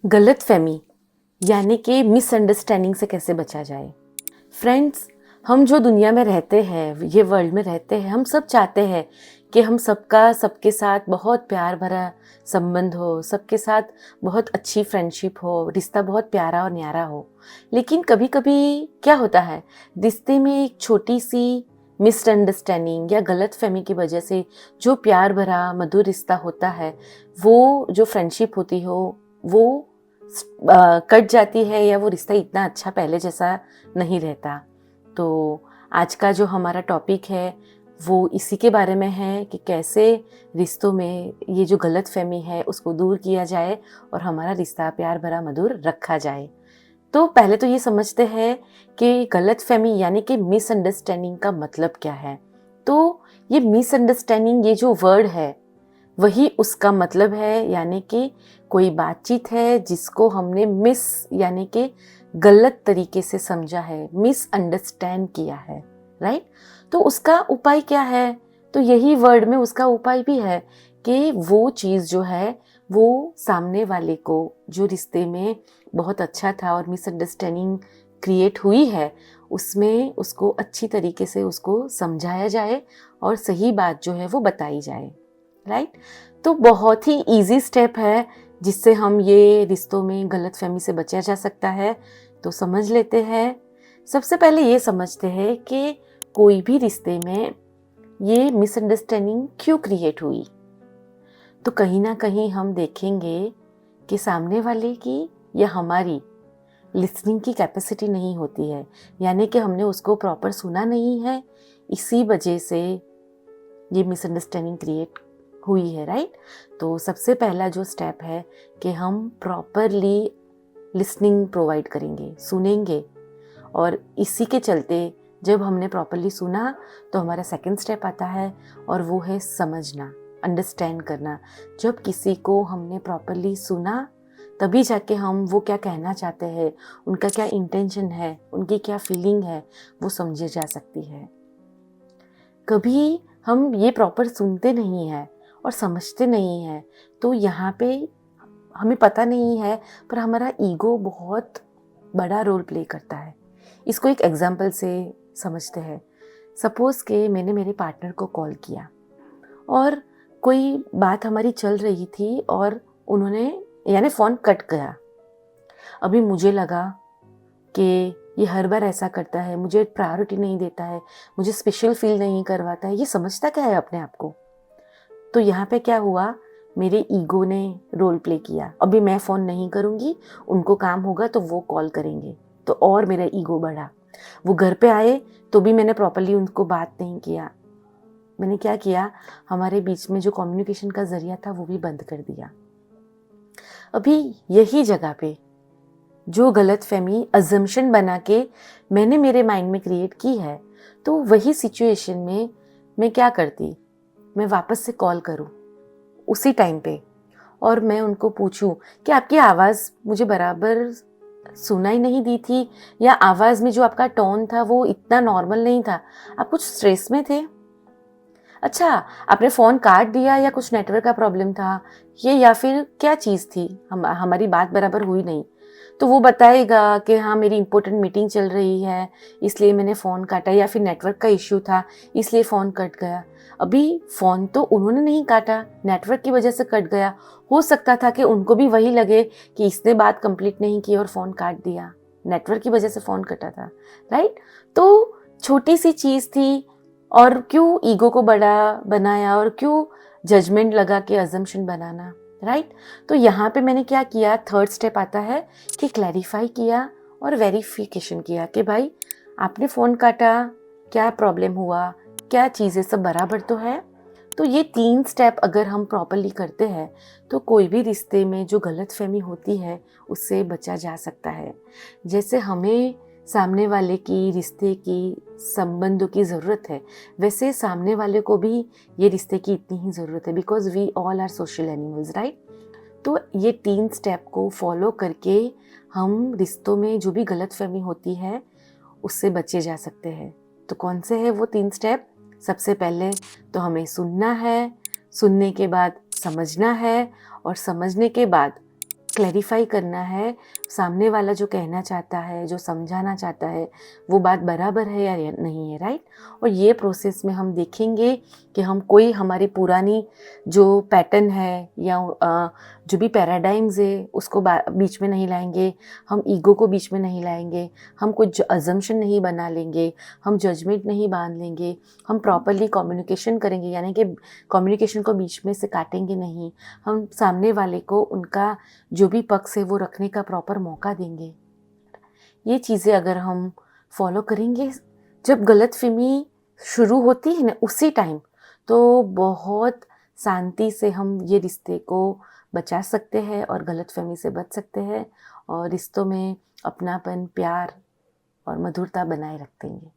गलतफहमी यानी कि मिसअंडरस्टैंडिंग से कैसे बचा जाए। फ्रेंड्स, हम जो दुनिया में रहते हैं, ये वर्ल्ड में रहते हैं, हम सब चाहते हैं कि हम सबका सबके साथ बहुत प्यार भरा संबंध हो, सबके साथ बहुत अच्छी फ्रेंडशिप हो, रिश्ता बहुत प्यारा और न्यारा हो। लेकिन कभी कभी क्या होता है, रिश्ते में एक छोटी सी मिसअंडरस्टैंडिंग या गलतफहमी की वजह से जो प्यार भरा मधुर रिश्ता होता है, वो जो फ्रेंडशिप होती हो, वो कट जाती है या वो रिश्ता इतना अच्छा पहले जैसा नहीं रहता। तो आज का जो हमारा टॉपिक है वो इसी के बारे में है कि कैसे रिश्तों में ये जो गलतफहमी है उसको दूर किया जाए और हमारा रिश्ता प्यार भरा मधुर रखा जाए। तो पहले तो ये समझते हैं कि गलतफहमी यानी कि मिसअंडरस्टैंडिंग का मतलब क्या है। तो ये मिसअंडरस्टैंडिंग, ये जो वर्ड है वही उसका मतलब है, यानी कि कोई बातचीत है जिसको हमने मिस यानी कि गलत तरीके से समझा है, मिसअंडरस्टैंड किया है, राइट। तो उसका उपाय क्या है? तो यही वर्ड में उसका उपाय भी है कि वो चीज़ जो है वो सामने वाले को, जो रिश्ते में बहुत अच्छा था और मिसअंडरस्टैंडिंग क्रिएट हुई है, उसमें उसको अच्छी तरीके से उसको समझाया जाए और सही बात जो है वो बताई जाए, राइट। तो बहुत ही इजी स्टेप है जिससे हम ये रिश्तों में गलतफहमी से बचा जा सकता है। तो समझ लेते हैं। सबसे पहले ये समझते हैं कि कोई भी रिश्ते में ये मिसअंडरस्टैंडिंग क्यों क्रिएट हुई। तो कहीं ना कहीं हम देखेंगे कि सामने वाले की या हमारी लिसनिंग की कैपेसिटी नहीं होती है, यानी कि हमने उसको प्रॉपर सुना नहीं है, इसी वजह से ये मिसअंडरस्टैंडिंग क्रिएट हुई है, राइट। तो सबसे पहला जो स्टेप है कि हम प्रॉपरली लिसनिंग प्रोवाइड करेंगे, सुनेंगे। और इसी के चलते जब हमने प्रॉपरली सुना तो हमारा सेकंड स्टेप आता है और वो है समझना, अंडरस्टैंड करना। जब किसी को हमने प्रॉपरली सुना तभी जाके हम वो क्या कहना चाहते हैं, उनका क्या इंटेंशन है, उनकी क्या फीलिंग है, वो समझे जा सकती है। कभी हम ये प्रॉपर सुनते नहीं हैं और समझते नहीं हैं, तो यहाँ पे हमें पता नहीं है पर हमारा ईगो बहुत बड़ा रोल प्ले करता है। इसको एक एग्जांपल से समझते हैं। सपोज़ कि मैंने मेरे पार्टनर को कॉल किया और कोई बात हमारी चल रही थी और उन्होंने यानी फ़ोन कट गया। अभी मुझे लगा कि ये हर बार ऐसा करता है, मुझे प्रायोरिटी नहीं देता है, मुझे स्पेशल फील नहीं करवाता है, ये समझता क्या है अपने आप को। तो यहाँ पे क्या हुआ, मेरे ईगो ने रोल प्ले किया। अभी मैं फ़ोन नहीं करूँगी, उनको काम होगा तो वो कॉल करेंगे, तो और मेरा ईगो बढ़ा। वो घर पे आए तो भी मैंने प्रॉपरली उनको बात नहीं किया। मैंने क्या किया, हमारे बीच में जो कम्युनिकेशन का ज़रिया था वो भी बंद कर दिया। अभी यही जगह पे जो गलतफहमी अजम्पशन बना के मैंने मेरे माइंड में क्रिएट की है, तो वही सिचुएशन में मैं क्या करती, मैं वापस से कॉल करूं उसी टाइम पे और मैं उनको पूछूं कि आपकी आवाज़ मुझे बराबर सुनाई नहीं दी थी, या आवाज़ में जो आपका टोन था वो इतना नॉर्मल नहीं था, आप कुछ स्ट्रेस में थे, अच्छा आपने फ़ोन काट दिया या कुछ नेटवर्क का प्रॉब्लम था, ये या फिर क्या चीज़ थी, हमारी बात बराबर हुई नहीं। तो वो बताएगा कि हाँ मेरी इंपॉर्टेंट मीटिंग चल रही है इसलिए मैंने फ़ोन काटा, या फिर नेटवर्क का इश्यू था इसलिए फ़ोन कट गया। अभी फ़ोन तो उन्होंने नहीं काटा, नेटवर्क की वजह से कट गया। हो सकता था कि उनको भी वही लगे कि इसने बात कंप्लीट नहीं की और फ़ोन काट दिया, नेटवर्क की वजह से फ़ोन कटा था, राइट। तो छोटी सी चीज़ थी और क्यों ईगो को बड़ा बनाया और क्यों जजमेंट लगा के अजम्पशन बनाना, राइट। तो यहाँ पे मैंने क्या किया, थर्ड स्टेप आता है कि क्लैरिफाई किया और वेरिफिकेशन किया कि भाई आपने फ़ोन काटा, क्या प्रॉब्लम हुआ, क्या चीज़ें सब बराबर तो है। तो ये 3 स्टेप अगर हम प्रॉपरली करते हैं तो कोई भी रिश्ते में जो गलतफहमी होती है उससे बचा जा सकता है। जैसे हमें सामने वाले की, रिश्ते की, संबंधों की ज़रूरत है, वैसे सामने वाले को भी ये रिश्ते की इतनी ही ज़रूरत है, because we all are social animals, right. तो ये 3 स्टेप को फॉलो करके हम रिश्तों में जो भी गलतफहमी होती है उससे बचे जा सकते हैं। तो कौन से हैं वो 3 स्टेप? सबसे पहले तो हमें सुनना है, सुनने के बाद समझना है और समझने के बाद क्लैरिफाई करना है, सामने वाला जो कहना चाहता है, जो समझाना चाहता है, वो बात बराबर है या नहीं है, राइट? और ये प्रोसेस में हम देखेंगे कि हम कोई हमारी पुरानी जो पैटर्न है या जो भी पैराडाइम्स है उसको बीच में नहीं लाएंगे, हम ईगो को बीच में नहीं लाएंगे, हम कुछ अजम्पशन नहीं बना लेंगे, हम जजमेंट नहीं बांध लेंगे, हम प्रॉपरली कम्युनिकेशन करेंगे, यानी कि कम्युनिकेशन को बीच में से काटेंगे नहीं, हम सामने वाले को उनका जो भी पक्ष है वो रखने का प्रॉपर मौका देंगे। ये चीज़ें अगर हम फॉलो करेंगे, जब गलतफ़हमी शुरू होती है ना उसी टाइम, तो बहुत शांति से हम ये रिश्ते को बचा सकते हैं और गलतफ़हमी से बच सकते हैं और रिश्तों में अपनापन, प्यार और मधुरता बनाए रखेंगे।